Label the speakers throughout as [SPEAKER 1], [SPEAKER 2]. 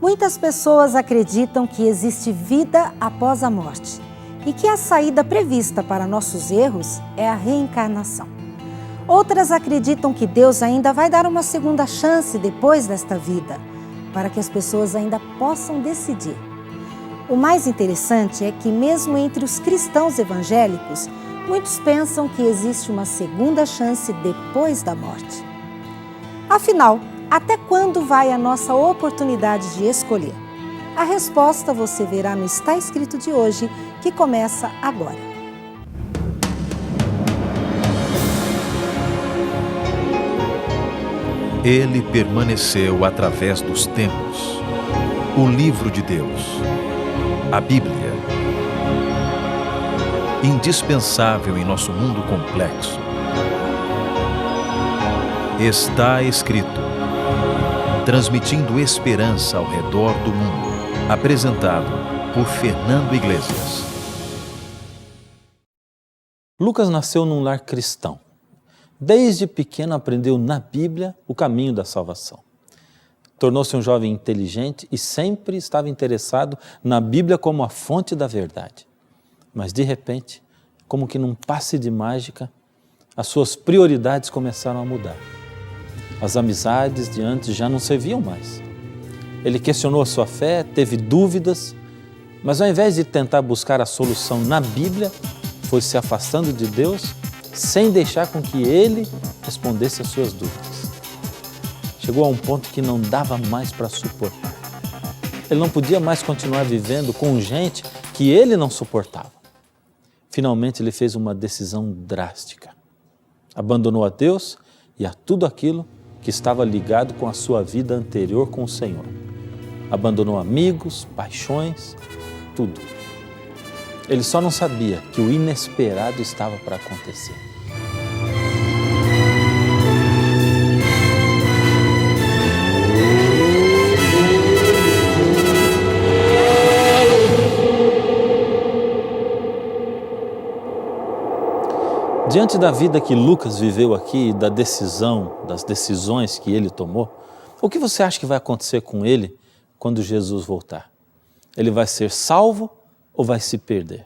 [SPEAKER 1] Muitas pessoas acreditam que existe vida após a morte e que a saída prevista para nossos erros é a reencarnação. Outras acreditam que Deus ainda vai dar uma segunda chance depois desta vida, para que as pessoas ainda possam decidir. O mais interessante é que, mesmo entre os cristãos evangélicos, muitos pensam que existe uma segunda chance depois da morte. Afinal, até quando vai a nossa oportunidade de escolher? A resposta você verá no Está Escrito de hoje, que começa agora.
[SPEAKER 2] Ele permaneceu através dos tempos. O livro de Deus, a Bíblia. Indispensável em nosso mundo complexo. Está escrito. Transmitindo esperança ao redor do mundo. Apresentado por Fernando Iglesias.
[SPEAKER 3] Lucas nasceu num lar cristão. Desde pequeno aprendeu na Bíblia o caminho da salvação. Tornou-se um jovem inteligente e sempre estava interessado na Bíblia como a fonte da verdade. Mas de repente, como que num passe de mágica, as suas prioridades começaram a mudar. As amizades de antes já não serviam mais. Ele questionou a sua fé, teve dúvidas, mas ao invés de tentar buscar a solução na Bíblia, foi se afastando de Deus sem deixar com que Ele respondesse às suas dúvidas. Chegou a um ponto que não dava mais para suportar. Ele não podia mais continuar vivendo com gente que ele não suportava. Finalmente ele fez uma decisão drástica. Abandonou a Deus e a tudo aquilo que estava ligado com a sua vida anterior com o Senhor. Abandonou amigos, paixões, tudo. Ele só não sabia que o inesperado estava para acontecer. Diante da vida que Lucas viveu aqui, das decisões que ele tomou, o que você acha que vai acontecer com ele quando Jesus voltar? Ele vai ser salvo ou vai se perder?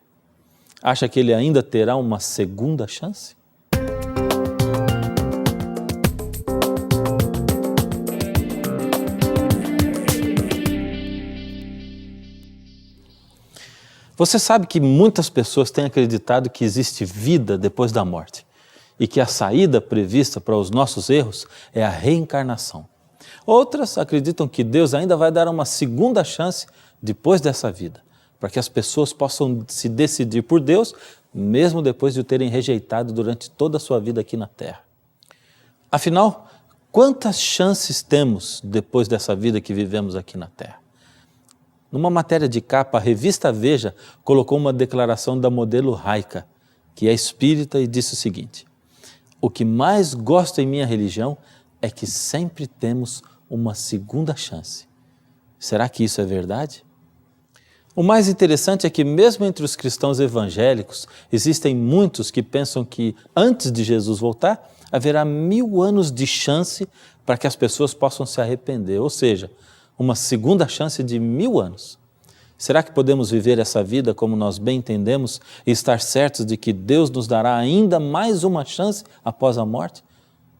[SPEAKER 3] Acha que ele ainda terá uma segunda chance? Você sabe que muitas pessoas têm acreditado que existe vida depois da morte e que a saída prevista para os nossos erros é a reencarnação. Outras acreditam que Deus ainda vai dar uma segunda chance depois dessa vida, para que as pessoas possam se decidir por Deus, mesmo depois de o terem rejeitado durante toda a sua vida aqui na Terra. Afinal, quantas chances temos depois dessa vida que vivemos aqui na Terra? Numa matéria de capa, a revista Veja colocou uma declaração da modelo Raika, que é espírita, e disse o seguinte: o que mais gosto em minha religião é que sempre temos uma segunda chance. Será que isso é verdade? O mais interessante é que mesmo entre os cristãos evangélicos, existem muitos que pensam que antes de Jesus voltar, haverá 1000 anos de chance para que as pessoas possam se arrepender, ou seja, uma segunda chance de 1000 anos. Será que podemos viver essa vida como nós bem entendemos e estar certos de que Deus nos dará ainda mais uma chance após a morte?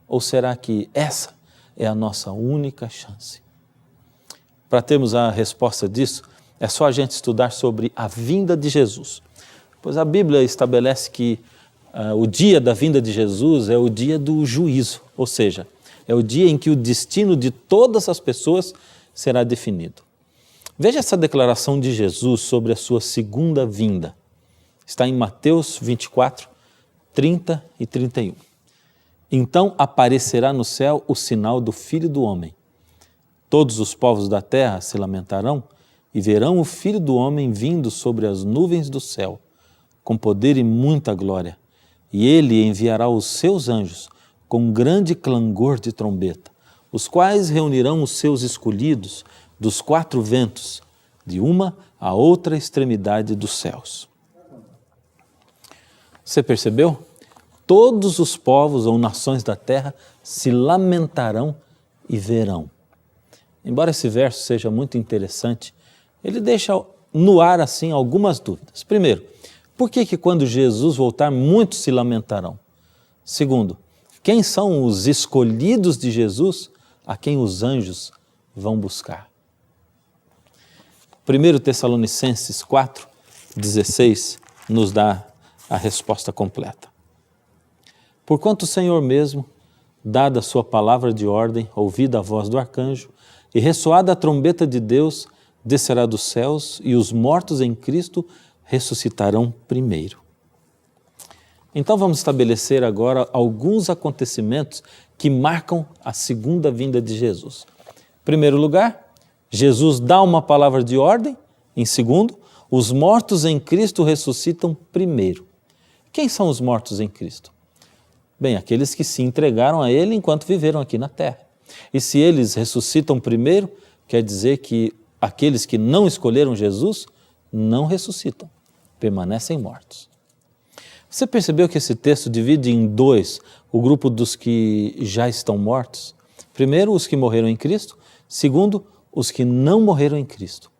[SPEAKER 3] Ou será que essa é a nossa única chance? Para termos a resposta disso, é só a gente estudar sobre a vinda de Jesus. Pois a Bíblia estabelece que o dia da vinda de Jesus é o dia do juízo, ou seja, é o dia em que o destino de todas as pessoas será definido. Veja essa declaração de Jesus sobre a sua segunda vinda. Está em Mateus 24, 30 e 31. Então aparecerá no céu o sinal do Filho do Homem. Todos os povos da terra se lamentarão e verão o Filho do Homem vindo sobre as nuvens do céu, com poder e muita glória. E ele enviará os seus anjos com grande clangor de trombeta, os quais reunirão os seus escolhidos dos 4 ventos, de uma a outra extremidade dos céus. Você percebeu? Todos os povos ou nações da terra se lamentarão e verão. embora esse verso seja muito interessante, ele deixa no ar assim algumas dúvidas. Primeiro, por que quando Jesus voltar muitos se lamentarão? Segundo, quem são os escolhidos de Jesus a quem os anjos vão buscar? 1 Tessalonicenses 4:16 nos dá a resposta completa. Porquanto o Senhor mesmo, dada a sua palavra de ordem, ouvida a voz do arcanjo e ressoada a trombeta de Deus, descerá dos céus e os mortos em Cristo ressuscitarão primeiro. Então vamos estabelecer agora alguns acontecimentos que marcam a segunda vinda de Jesus. Em primeiro lugar, Jesus dá uma palavra de ordem. Em segundo, os mortos em Cristo ressuscitam primeiro. Quem são os mortos em Cristo? Bem, aqueles que se entregaram a Ele enquanto viveram aqui na terra. E se eles ressuscitam primeiro, quer dizer que aqueles que não escolheram Jesus não ressuscitam, permanecem mortos. Você percebeu que esse texto divide em dois o grupo dos que já estão mortos? Primeiro, os que morreram em Cristo. Segundo, os que não morreram em Cristo.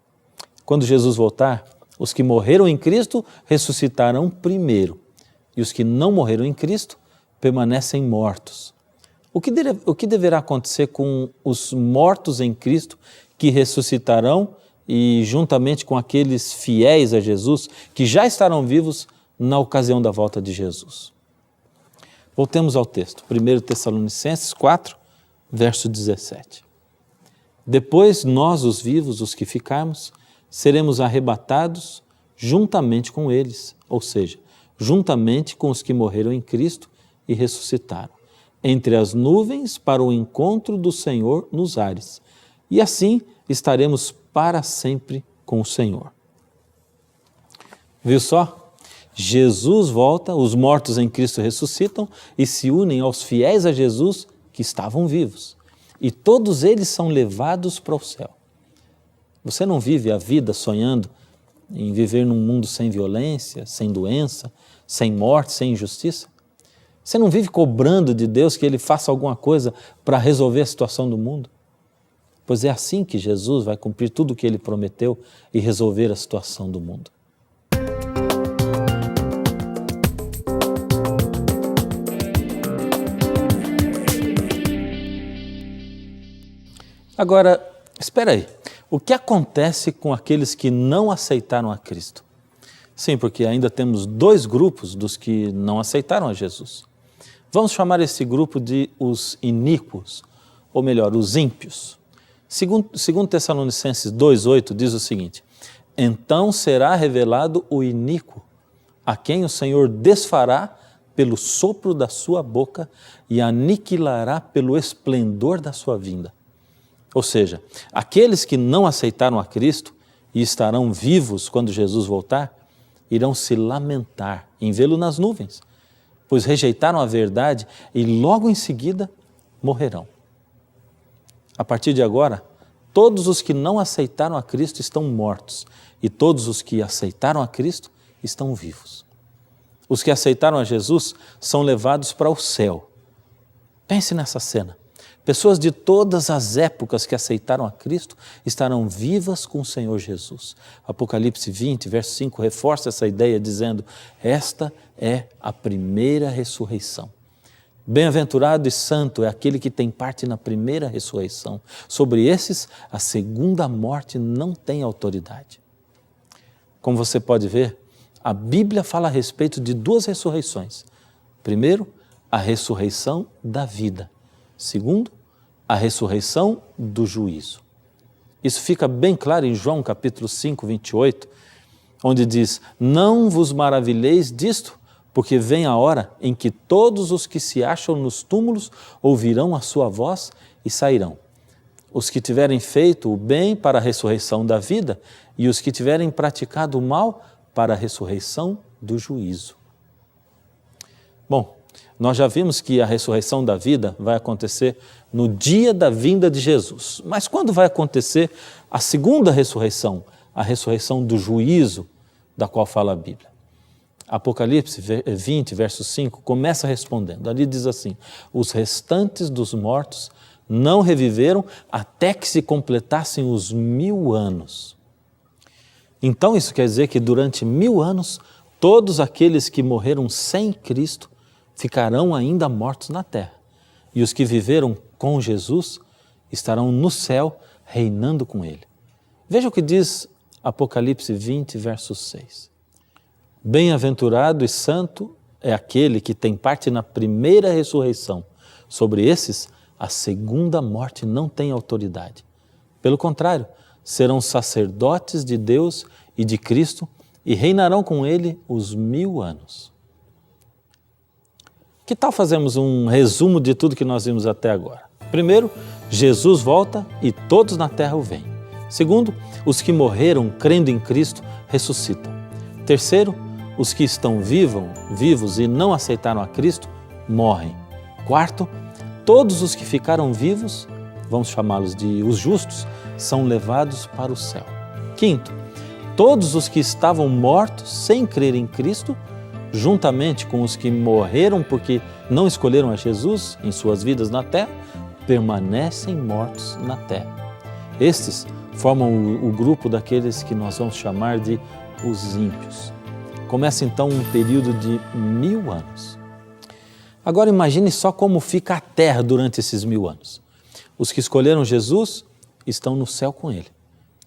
[SPEAKER 3] Quando Jesus voltar, os que morreram em Cristo ressuscitarão primeiro. E os que não morreram em Cristo permanecem mortos. O que deverá acontecer com os mortos em Cristo que ressuscitarão e juntamente com aqueles fiéis a Jesus que já estarão vivos na ocasião da volta de Jesus? Voltemos ao texto, 1 Tessalonicenses 4, verso 17. Depois nós, os vivos, os que ficarmos, seremos arrebatados juntamente com eles, ou seja, juntamente com os que morreram em Cristo e ressuscitaram, entre as nuvens para o encontro do Senhor nos ares. E assim estaremos para sempre com o Senhor. Viu só? Jesus volta, os mortos em Cristo ressuscitam e se unem aos fiéis a Jesus que estavam vivos. E todos eles são levados para o céu. Você não vive a vida sonhando em viver num mundo sem violência, sem doença, sem morte, sem injustiça? Você não vive cobrando de Deus que Ele faça alguma coisa para resolver a situação do mundo? Pois é assim que Jesus vai cumprir tudo o que Ele prometeu e resolver a situação do mundo. Agora, espera aí, o que acontece com aqueles que não aceitaram a Cristo? Sim, porque ainda temos dois grupos dos que não aceitaram a Jesus. Vamos chamar esse grupo de os iníquos, ou melhor, os ímpios. Segundo Tessalonicenses 2,8 diz o seguinte: então será revelado o iníquo, a quem o Senhor desfará pelo sopro da sua boca e aniquilará pelo esplendor da sua vinda. Ou seja, aqueles que não aceitaram a Cristo e estarão vivos quando Jesus voltar, irão se lamentar em vê-lo nas nuvens, pois rejeitaram a verdade e logo em seguida morrerão. A partir de agora, todos os que não aceitaram a Cristo estão mortos e todos os que aceitaram a Cristo estão vivos. Os que aceitaram a Jesus são levados para o céu. Pense nessa cena. Pessoas de todas as épocas que aceitaram a Cristo estarão vivas com o Senhor Jesus. Apocalipse 20, verso 5, reforça essa ideia dizendo: esta é a primeira ressurreição. Bem-aventurado e santo é aquele que tem parte na primeira ressurreição. Sobre esses, a segunda morte não tem autoridade. Como você pode ver, a Bíblia fala a respeito de duas ressurreições. Primeiro, a ressurreição da vida. Segundo, a ressurreição do juízo. Isso fica bem claro em João capítulo 5, 28, onde diz: não vos maravilheis disto, porque vem a hora em que todos os que se acham nos túmulos ouvirão a sua voz e sairão. Os que tiverem feito o bem para a ressurreição da vida e os que tiverem praticado o mal para a ressurreição do juízo. Bom, nós já vimos que a ressurreição da vida vai acontecer no dia da vinda de Jesus. Mas quando vai acontecer a segunda ressurreição, a ressurreição do juízo, da qual fala a Bíblia? Apocalipse 20, verso 5, começa respondendo. Ali diz assim: os restantes dos mortos não reviveram até que se completassem os 1000 anos. Então isso quer dizer que durante 1000 anos, todos aqueles que morreram sem Cristo ficarão ainda mortos na terra. E os que viveram com Jesus estarão no céu reinando com Ele. Veja o que diz Apocalipse 20, verso 6. Bem-aventurado e santo é aquele que tem parte na primeira ressurreição. Sobre esses, a segunda morte não tem autoridade. Pelo contrário, serão sacerdotes de Deus e de Cristo e reinarão com Ele os 1000 anos. Que tal fazermos um resumo de tudo que nós vimos até agora? Primeiro, Jesus volta e todos na terra o veem. Segundo, os que morreram crendo em Cristo ressuscitam. Terceiro, os que estão vivos e não aceitaram a Cristo morrem. Quarto, todos os que ficaram vivos, vamos chamá-los de os justos, são levados para o céu. Quinto, todos os que estavam mortos sem crer em Cristo, juntamente com os que morreram porque não escolheram a Jesus em suas vidas na terra, permanecem mortos na terra. Estes formam o grupo daqueles que nós vamos chamar de os ímpios. Começa então um período de 1000 anos. Agora imagine só como fica a terra durante esses 1000 anos. Os que escolheram Jesus estão no céu com Ele.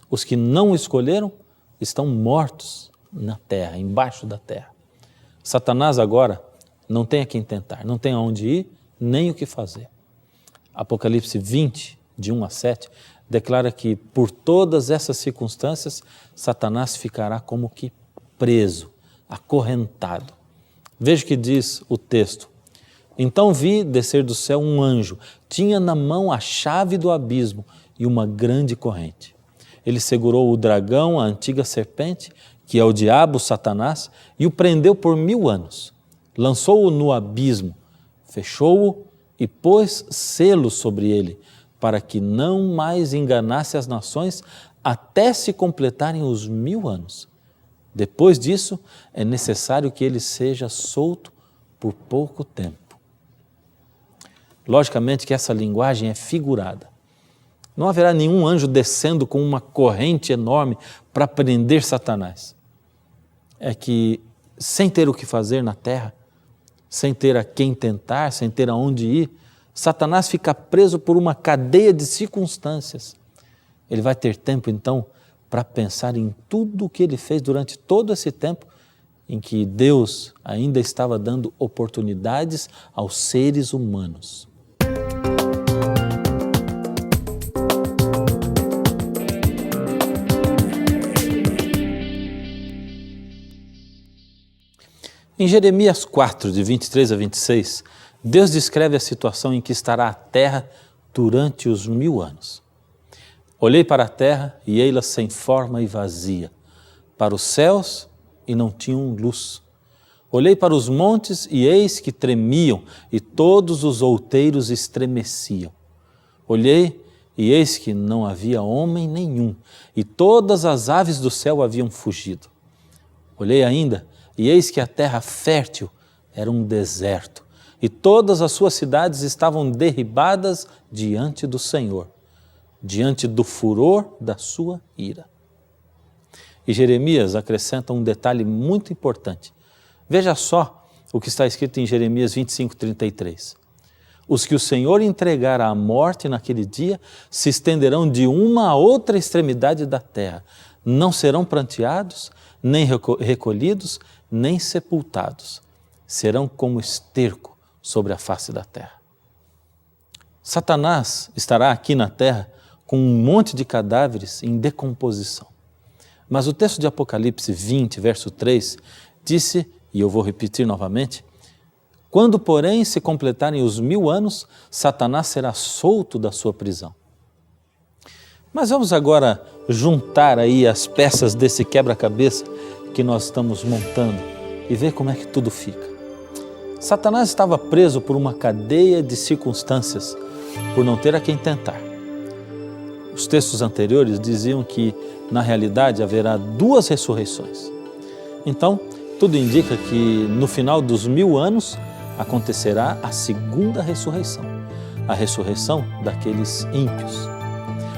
[SPEAKER 3] Os que não o escolheram estão mortos na terra, embaixo da terra. Satanás agora não tem a quem tentar, não tem aonde ir, nem o que fazer. Apocalipse 20, de 1 a 7, declara que por todas essas circunstâncias, Satanás ficará como que preso, acorrentado. Veja o que diz o texto. Então vi descer do céu um anjo, tinha na mão a chave do abismo e uma grande corrente. Ele segurou o dragão, a antiga serpente, que é o diabo, Satanás, e o prendeu por 1000 anos. Lançou-o no abismo, fechou-o e pôs selos sobre ele, para que não mais enganasse as nações até se completarem os 1000 anos. Depois disso, é necessário que ele seja solto por pouco tempo. Logicamente que essa linguagem é figurada. Não haverá nenhum anjo descendo com uma corrente enorme para prender Satanás. É que, sem ter o que fazer na terra, sem ter a quem tentar, sem ter aonde ir, Satanás fica preso por uma cadeia de circunstâncias. Ele vai ter tempo, então, para pensar em tudo o que ele fez durante todo esse tempo em que Deus ainda estava dando oportunidades aos seres humanos. Em Jeremias 4, de 23 a 26, Deus descreve a situação em que estará a terra durante os 1000 anos. Olhei para a terra e ei-la sem forma e vazia, para os céus e não tinham luz. Olhei para os montes e eis que tremiam e todos os outeiros estremeciam. Olhei e eis que não havia homem nenhum e todas as aves do céu haviam fugido. Olhei ainda e eis que a terra fértil era um deserto e todas as suas cidades estavam derribadas diante do Senhor, diante do furor da sua ira. E Jeremias acrescenta um detalhe muito importante. Veja só o que está escrito em Jeremias 25, 33. Os que o Senhor entregar à morte naquele dia se estenderão de uma a outra extremidade da terra. Não serão pranteados, nem recolhidos, nem sepultados. Serão como esterco sobre a face da terra. Satanás estará aqui na terra com um monte de cadáveres em decomposição. Mas o texto de Apocalipse 20, verso 3, disse, e eu vou repetir novamente, quando, porém, se completarem os 1000 anos, Satanás será solto da sua prisão. Mas vamos agora juntar aí as peças desse quebra-cabeça que nós estamos montando e ver como é que tudo fica. Satanás estava preso por uma cadeia de circunstâncias, por não ter a quem tentar. Os textos anteriores diziam que, na realidade, haverá 2 ressurreições. Então, tudo indica que no final dos 1000 anos acontecerá a segunda ressurreição. a ressurreição daqueles ímpios.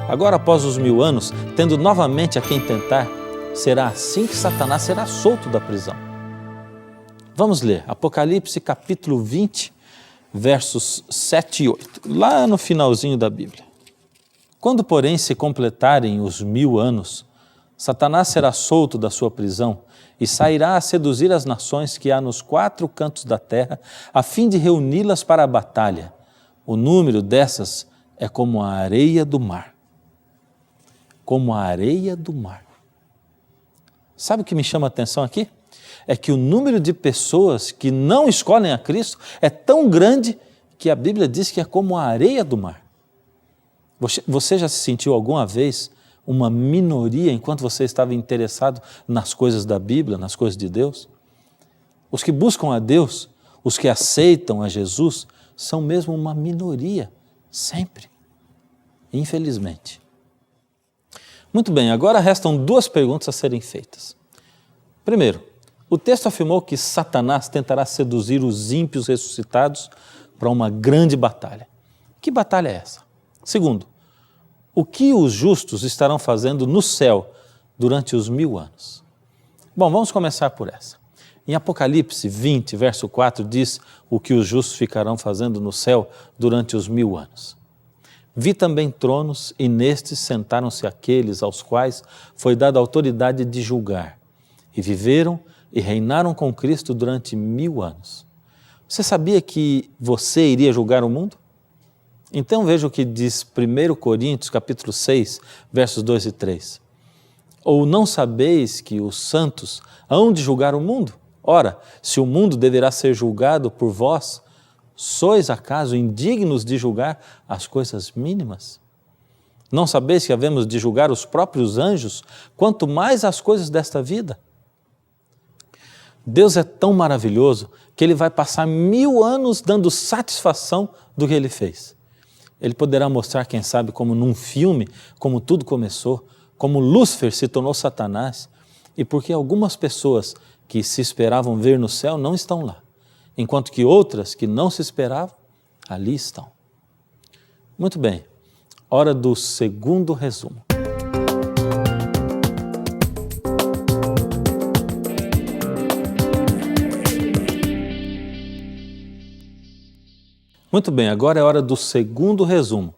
[SPEAKER 3] Agora, após os 1000 anos, tendo novamente a quem tentar, será assim que Satanás será solto da prisão. Vamos ler Apocalipse capítulo 20, versos 7 e 8, lá no finalzinho da Bíblia. Quando, porém, se completarem os 1000 anos, Satanás será solto da sua prisão e sairá a seduzir as nações que há nos 4 cantos da terra, a fim de reuni-las para a batalha. O número dessas é como a areia do mar. Como a areia do mar. Sabe o que me chama a atenção aqui? É que o número de pessoas que não escolhem a Cristo é tão grande que a Bíblia diz que é como a areia do mar. Você já se sentiu alguma vez uma minoria enquanto você estava interessado nas coisas da Bíblia, nas coisas de Deus? Os que buscam a Deus, os que aceitam a Jesus, são mesmo uma minoria, sempre, infelizmente. Muito bem, agora restam 2 perguntas a serem feitas. Primeiro, o texto afirmou que Satanás tentará seduzir os ímpios ressuscitados para uma grande batalha. Que batalha é essa? Segundo, o que os justos estarão fazendo no céu durante os 1000 anos? Bom, vamos começar por essa. Em Apocalipse 20, verso 4, diz o que os justos ficarão fazendo no céu durante os 1000 anos. Vi também tronos e nestes sentaram-se aqueles aos quais foi dada a autoridade de julgar. E viveram e reinaram com Cristo durante 1000 anos. Você sabia que você iria julgar o mundo? Então veja o que diz 1 Coríntios capítulo 6, versos 2 e 3. Ou não sabeis que os santos hão de julgar o mundo? Ora, se o mundo deverá ser julgado por vós, sois acaso indignos de julgar as coisas mínimas? Não sabeis que havemos de julgar os próprios anjos, quanto mais as coisas desta vida? Deus é tão maravilhoso que Ele vai passar 1000 anos dando satisfação do que Ele fez. Ele poderá mostrar, quem sabe, como num filme, como tudo começou, como Lúcifer se tornou Satanás, e porque algumas pessoas que se esperavam ver no céu não estão lá, enquanto que outras que não se esperavam, ali estão. Muito bem, hora do segundo resumo. Muito bem, agora é hora do segundo resumo,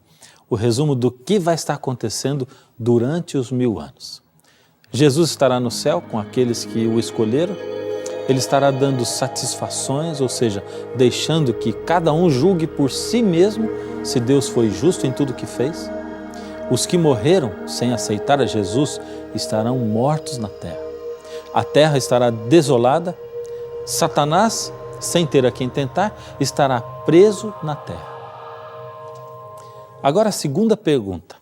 [SPEAKER 3] o resumo do que vai estar acontecendo durante os 1000 anos. Jesus estará no céu com aqueles que o escolheram, Ele estará dando satisfações, ou seja, deixando que cada um julgue por si mesmo se Deus foi justo em tudo que fez. Os que morreram sem aceitar a Jesus estarão mortos na terra. A terra estará desolada, Satanás, sem ter a quem tentar, estará preso na terra. Agora a segunda pergunta: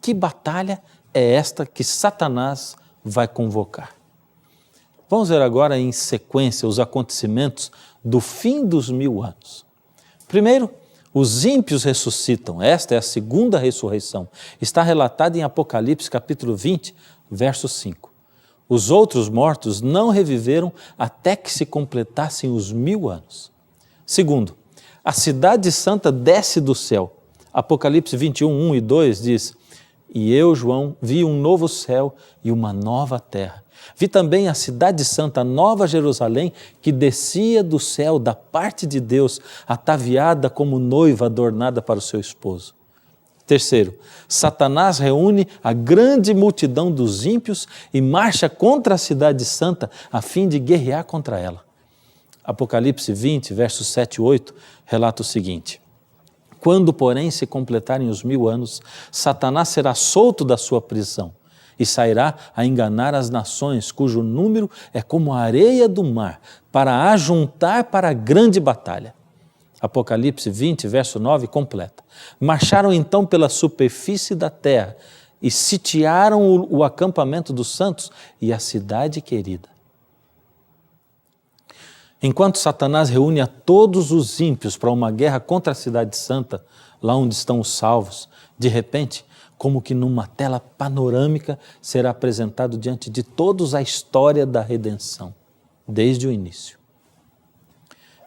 [SPEAKER 3] que batalha é esta que Satanás vai convocar? Vamos ver agora em sequência os acontecimentos do fim dos 1000 anos. Primeiro, os ímpios ressuscitam. Esta é a segunda ressurreição. Está relatada em Apocalipse capítulo 20, verso 5. Os outros mortos não reviveram até que se completassem os 1000 anos. Segundo, a cidade santa desce do céu. Apocalipse 21, 1 e 2 diz: E eu, João, vi um novo céu e uma nova terra. Vi também a cidade santa, Nova Jerusalém, que descia do céu da parte de Deus, ataviada como noiva adornada para o seu esposo. Terceiro, Satanás reúne a grande multidão dos ímpios e marcha contra a cidade santa a fim de guerrear contra ela. Apocalipse 20, versos 7 e 8, relata o seguinte: Quando, porém, se completarem os 1000 anos, Satanás será solto da sua prisão e sairá a enganar as nações, cujo número é como a areia do mar, para ajuntar para a grande batalha. Apocalipse 20, verso 9, completa. Marcharam então pela superfície da terra e sitiaram o acampamento dos santos e a cidade querida. Enquanto Satanás reúne a todos os ímpios para uma guerra contra a cidade santa, lá onde estão os salvos, de repente, como que numa tela panorâmica, será apresentado diante de todos a história da redenção, desde o início.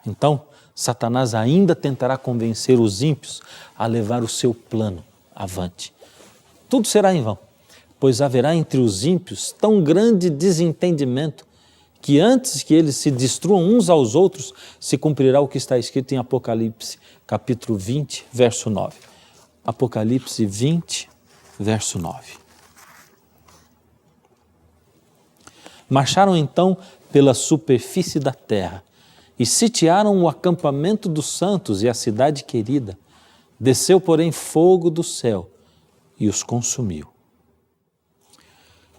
[SPEAKER 3] Então, Satanás ainda tentará convencer os ímpios a levar o seu plano avante. Tudo será em vão, pois haverá entre os ímpios tão grande desentendimento que antes que eles se destruam uns aos outros, se cumprirá o que está escrito em Apocalipse, capítulo 20, verso 9. Apocalipse 20, verso 9. Marcharam então pela superfície da terra e sitiaram o acampamento dos santos e a cidade querida. Desceu, porém, fogo do céu e os consumiu.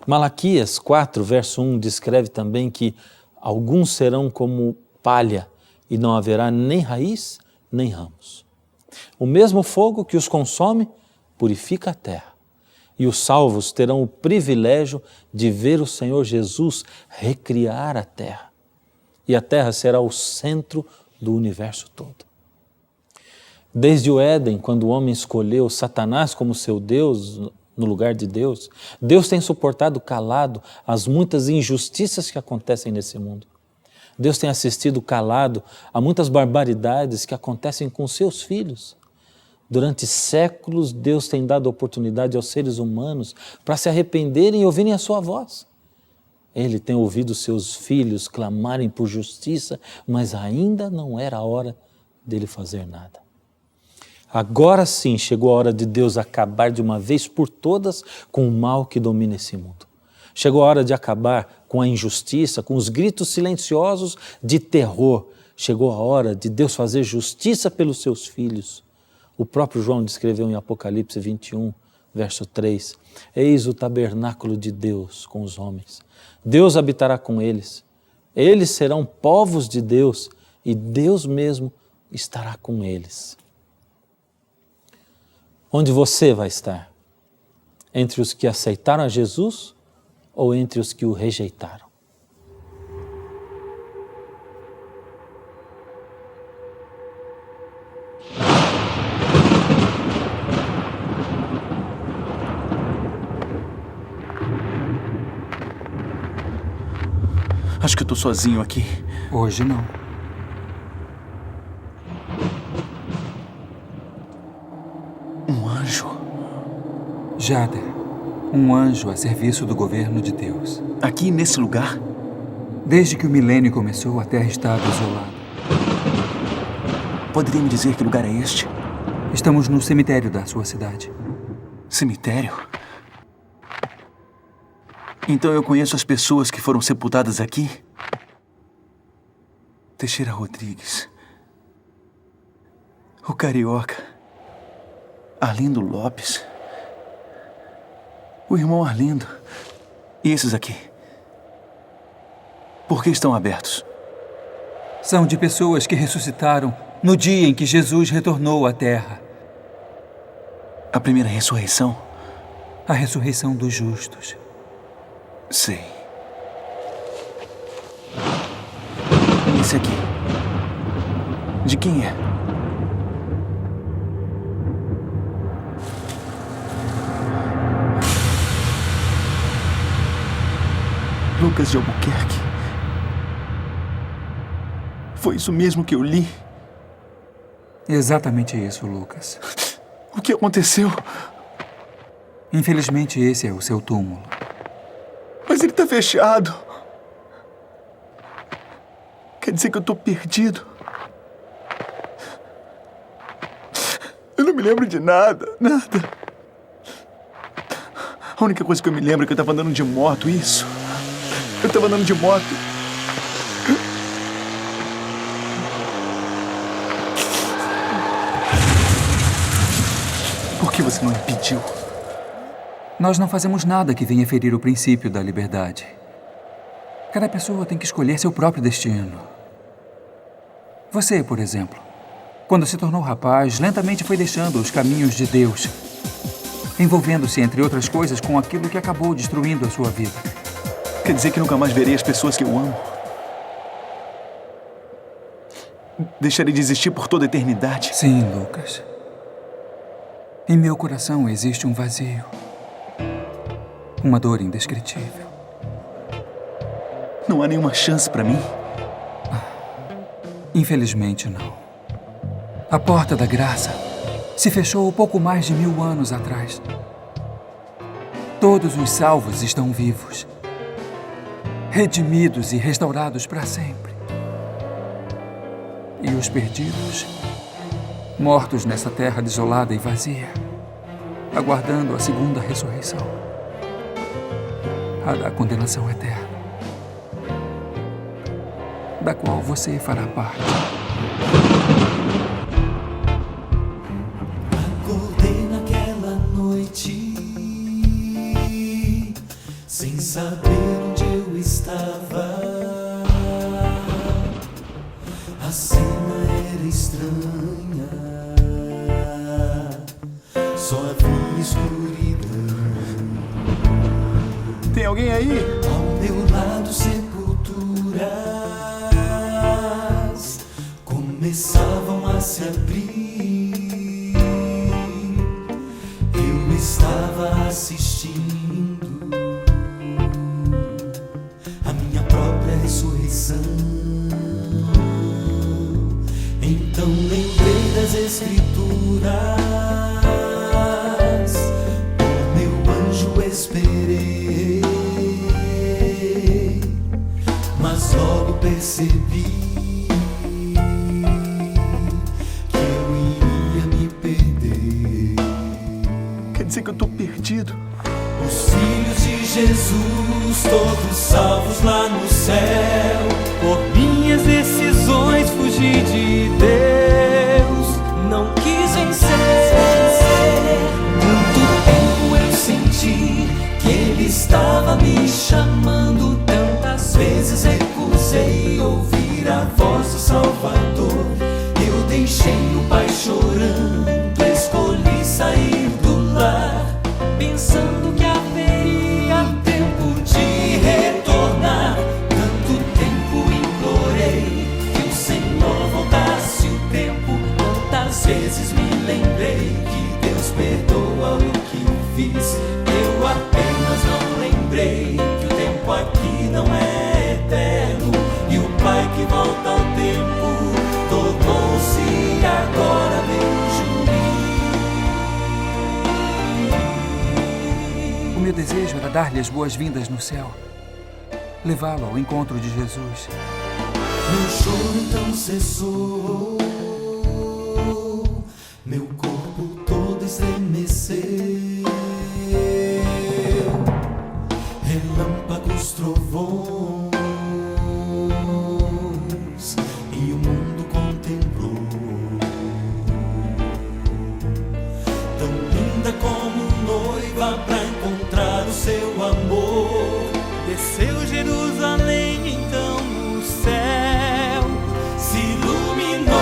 [SPEAKER 3] Malaquias 4, verso 1, descreve também que alguns serão como palha e não haverá nem raiz nem ramos. O mesmo fogo que os consome purifica a terra. E os salvos terão o privilégio de ver o Senhor Jesus recriar a terra. E a terra será o centro do universo todo. Desde o Éden, quando o homem escolheu Satanás como seu Deus, no lugar de Deus, Deus tem suportado calado as muitas injustiças que acontecem nesse mundo. Deus tem assistido calado a muitas barbaridades que acontecem com seus filhos. Durante séculos, Deus tem dado oportunidade aos seres humanos para se arrependerem e ouvirem a sua voz. Ele tem ouvido seus filhos clamarem por justiça, mas ainda não era a hora dele fazer nada. Agora sim chegou a hora de Deus acabar de uma vez por todas com o mal que domina esse mundo. Chegou a hora de acabar com a injustiça, com os gritos silenciosos de terror. Chegou a hora de Deus fazer justiça pelos seus filhos. O próprio João descreveu em Apocalipse 21, verso 3, eis o tabernáculo de Deus com os homens. Deus habitará com eles. Eles serão povos de Deus e Deus mesmo estará com eles. Onde você vai estar? Entre os que aceitaram a Jesus ou entre os que o rejeitaram?
[SPEAKER 4] Acho que eu tô sozinho aqui.
[SPEAKER 5] Hoje não.
[SPEAKER 4] Um anjo?
[SPEAKER 5] Jader, um anjo a serviço do governo de Deus.
[SPEAKER 4] Aqui nesse lugar?
[SPEAKER 5] Desde que o milênio começou, a Terra estava isolada.
[SPEAKER 4] Poderia me dizer que lugar é este?
[SPEAKER 5] Estamos no cemitério da sua cidade.
[SPEAKER 4] Cemitério? Então eu conheço as pessoas que foram sepultadas aqui? Teixeira Rodrigues. O Carioca. Arlindo Lopes. O irmão Arlindo. E esses aqui? Por que estão abertos?
[SPEAKER 5] São de pessoas que ressuscitaram no dia em que Jesus retornou à Terra.
[SPEAKER 4] A primeira ressurreição?
[SPEAKER 5] A ressurreição dos justos.
[SPEAKER 4] Sei. E esse aqui? De quem é? Lucas de Albuquerque. Foi isso mesmo que eu li?
[SPEAKER 5] Exatamente isso, Lucas.
[SPEAKER 4] O que aconteceu?
[SPEAKER 5] Infelizmente, esse é o seu túmulo.
[SPEAKER 4] Mas ele tá fechado. Quer dizer que eu tô perdido. Eu não me lembro de nada. A única coisa que eu me lembro é que eu tava andando de moto, isso. Eu tava andando de moto. Por que você não me pediu?
[SPEAKER 5] Nós não fazemos nada que venha ferir o princípio da liberdade. Cada pessoa tem que escolher seu próprio destino. Você, por exemplo, quando se tornou rapaz, lentamente foi deixando os caminhos de Deus, envolvendo-se, entre outras coisas, com aquilo que acabou destruindo a sua vida.
[SPEAKER 4] Quer dizer que nunca mais verei as pessoas que eu amo? Deixarei de existir por toda a eternidade?
[SPEAKER 5] Sim, Lucas. Em meu coração existe um vazio. Uma dor indescritível.
[SPEAKER 4] Não há nenhuma chance pra mim?
[SPEAKER 5] Infelizmente, não. A porta da graça se fechou pouco mais de 1000 anos atrás. Todos os salvos estão vivos, redimidos e restaurados para sempre. E os perdidos, mortos nessa terra desolada e vazia, aguardando a segunda ressurreição, a da condenação eterna, da qual você fará parte.
[SPEAKER 6] Acordei naquela noite, sem saber onde eu estava. A cena era estranha, só havia escuridão.
[SPEAKER 4] Tem alguém aí?
[SPEAKER 6] Ao meu lado, sepulturas começavam a se abrir. Eu estava assistindo a minha própria ressurreição. Então lembrei das Escrituras, por meu anjo esperei, mas logo percebi que eu iria me perder.
[SPEAKER 4] Quer dizer que eu tô perdido?
[SPEAKER 6] Os filhos de Jesus, todos salvos lá no céu. Por minhas decisões fugi de Deus, não quis vencer. Tanto tempo eu senti que Ele estava me chamando. Tantas vezes recusei ouvir a voz do Salvador. Eu deixei o pai chorando, escolhi sair do lar, pensando que haveria tempo de retornar. Tanto tempo implorei que o Senhor voltasse o tempo. Quantas vezes me lembrei que Deus perdoa o que fiz. Eu apenas não lembrei que o tempo aqui não é eterno. E o Pai que volta ao tempo tornou-se agora meu juiz.
[SPEAKER 5] O meu desejo era dar-lhe as boas-vindas no céu, levá-lo ao encontro de Jesus.
[SPEAKER 6] Meu choro então cessou, meu corpo todo estremeceu. Relâmpagos, trovões, e o mundo contemplou. Tão linda como noiva pra encontrar o seu amor. Desceu Jerusalém então no céu, se iluminou.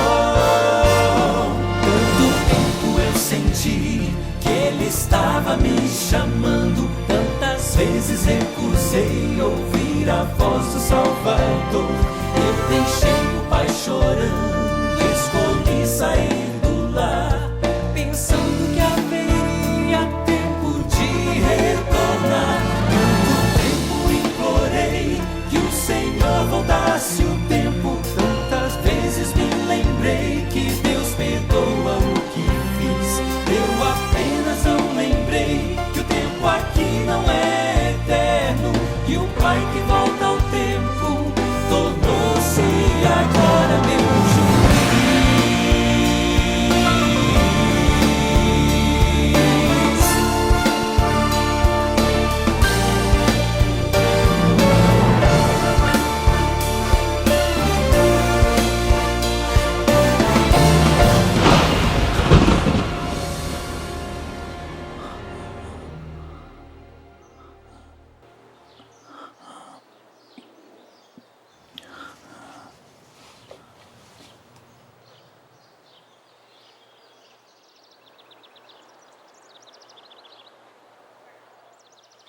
[SPEAKER 6] Tanto tempo eu senti que Ele estava me chamando. Tantas vezes recusei ouvir a voz do Salvador. Eu deixei o pai chorando, escolhi sair do lar, pensando que haveria tempo de retornar. Tanto tempo implorei que o Senhor voltasse o tempo. Tantas vezes me lembrei que Deus perdoa o que fiz. Eu apenas não lembrei que o tempo aqui não é eterno. E o Pai que volta ao tempo tornou-se agora meu juiz.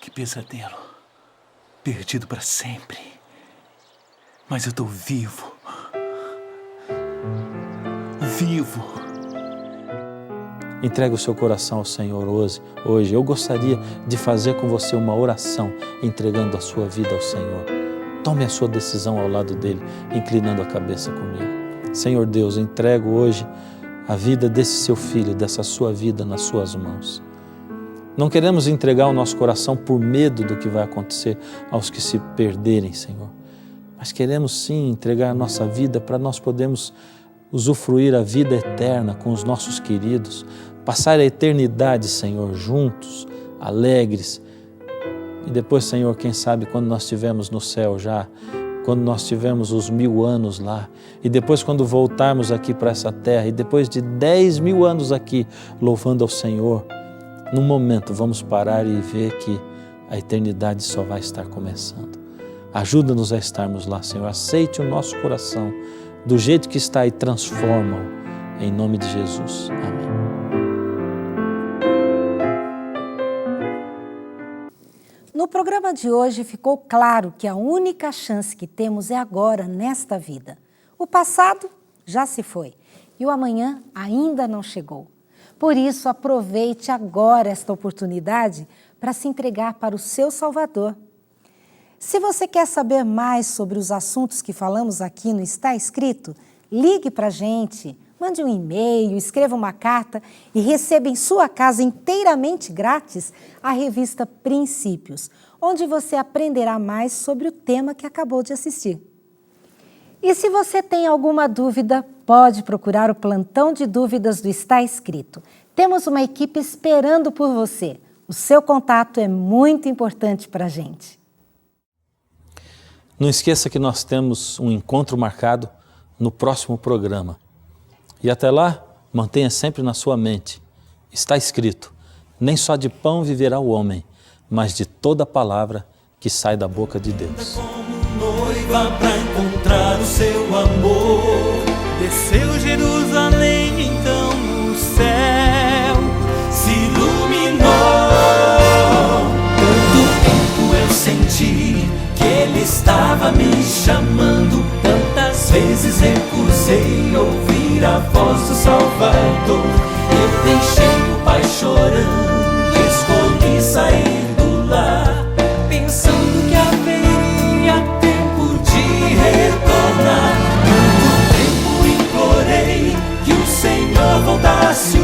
[SPEAKER 4] Que pesadelo. Perdido para sempre. Mas eu tô vivo. Vivo.
[SPEAKER 3] Entregue o seu coração ao Senhor hoje. Eu gostaria de fazer com você uma oração, entregando a sua vida ao Senhor. Tome a sua decisão ao lado dele, inclinando a cabeça comigo. Senhor Deus, entrego hoje a vida desse seu filho, dessa sua vida nas suas mãos. Não queremos entregar o nosso coração por medo do que vai acontecer aos que se perderem, Senhor. Mas queremos sim entregar a nossa vida para nós podermos usufruir a vida eterna com os nossos queridos, passar a eternidade, Senhor, juntos, alegres. E depois, Senhor, quem sabe quando nós estivermos no céu já, quando nós tivermos os 1000 anos lá, e depois quando voltarmos aqui para essa terra, e depois de 10.000 anos aqui, louvando ao Senhor, num momento vamos parar e ver que a eternidade só vai estar começando. Ajuda-nos a estarmos lá, Senhor. Aceite o nosso coração do jeito que está e transforma-o. Em nome de Jesus. Amém.
[SPEAKER 1] No programa de hoje ficou claro que a única chance que temos é agora, nesta vida. O passado já se foi e o amanhã ainda não chegou. Por isso, aproveite agora esta oportunidade para se entregar para o seu Salvador. Se você quer saber mais sobre os assuntos que falamos aqui no Está Escrito, ligue para a gente, mande um e-mail, escreva uma carta e receba em sua casa inteiramente grátis a revista Princípios, onde você aprenderá mais sobre o tema que acabou de assistir. E se você tem alguma dúvida, pode procurar o plantão de dúvidas do Está Escrito. Temos uma equipe esperando por você. O seu contato é muito importante para a gente.
[SPEAKER 3] Não esqueça que nós temos um encontro marcado no próximo programa. E até lá, mantenha sempre na sua mente. Está escrito, nem só de pão viverá o homem, mas de toda palavra que sai da boca de Deus.
[SPEAKER 6] Noiva pra encontrar o seu amor, desceu Jerusalém, então no céu se iluminou. Tanto tempo eu senti que ele estava me chamando, tantas vezes recusei ouvir a voz do Salvador. Eu deixei o pai chorando, escolhi sair do lar, pensando que haveria tempo de retornar. Tanto tempo implorei que o Senhor voltasse